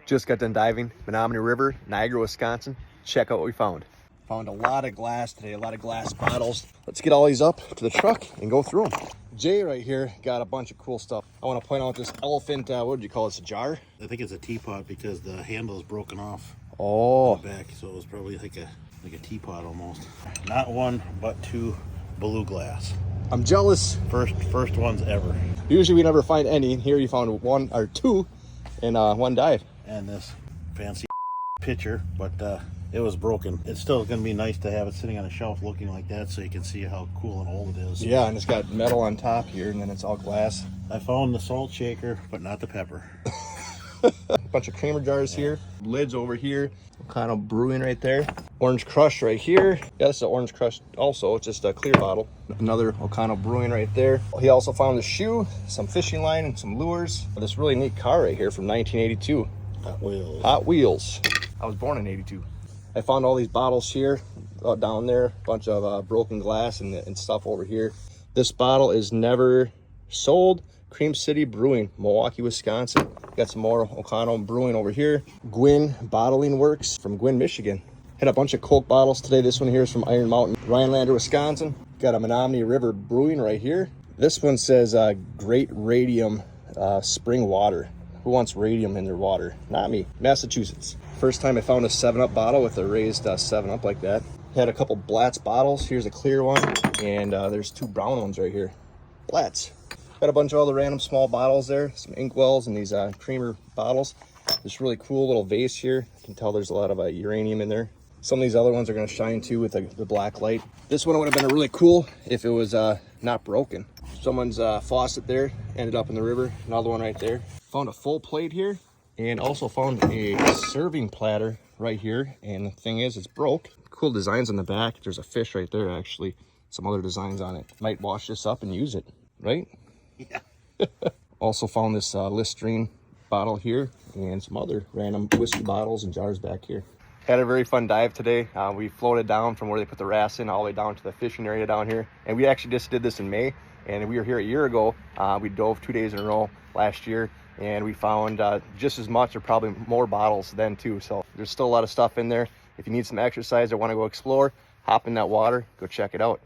Just got done diving, Menominee River, Niagara, Wisconsin. Check out what we found. Found a lot of glass today, a lot of glass bottles. Let's get all these up to the truck and go through them. Jay right here got a bunch of cool stuff. I want to point out this elephant, what would you call this, a jar? I think it's a teapot because the handle is broken off. Oh. On the back, so it was probably like a teapot almost. Not one, but two blue glass. I'm jealous. First ones ever. Usually we never find any. Here you found one or two in one dive. And this fancy pitcher, but it was broken. It's still going to be nice to have it sitting on a shelf looking like that so you can see how cool and old it is. Yeah, and it's got metal on top here, and then it's all glass. I found the salt shaker, but not the pepper. A bunch of creamer jars here. Lids over here. Okano Brewing right there. Orange Crush right here. Yeah, this is an Orange Crush also. It's just a clear bottle. Another Okano Brewing right there. He also found a shoe, some fishing line, and some lures. This really neat car right here from 1982. Hot Wheels. Hot Wheels. I was born in 82. I found all these bottles here, down there. A bunch of broken glass and stuff over here. This bottle is never sold. Cream City Brewing, Milwaukee, Wisconsin. Got some more Okano Brewing over here. Gwin Bottling Works from Gwin, Michigan. Had a bunch of Coke bottles today. This one here is from Iron Mountain, Rylander, Wisconsin. Got a Menominee River Brewing right here. This one says Great Radium Spring Water. Who wants radium in their water? Not me. Massachusetts. First time I found a 7-Up bottle with a raised 7-Up like that. Had a couple Blatz bottles. Here's a clear one, and there's two brown ones right here. Blatz. Got a bunch of other random small bottles there. Some Inkwells and these creamer bottles. This really cool little vase here. You can tell there's a lot of uranium in there. Some of these other ones are going to shine too with the Blacklight. This one would have been really cool if it was not broken. Someone's faucet there ended up in the river. Another one right there. Found a full plate here and also found a serving platter right here. And the thing is, it's broke. Cool designs on the back. There's a fish right there actually. Some other designs on it. Might wash this up and use it, right? Yeah. Also found this Listerine bottle here and some other random whiskey bottles and jars back here. Had a very fun dive today. We floated down from where they put the rafts in all the way down to the fishing area down here. And we actually just did this in May. And we were here a year ago. We dove 2 days in a row last year. And we found just as much or probably more bottles then too. So there's still a lot of stuff in there. If you need some exercise or want to go explore, hop in that water, go check it out.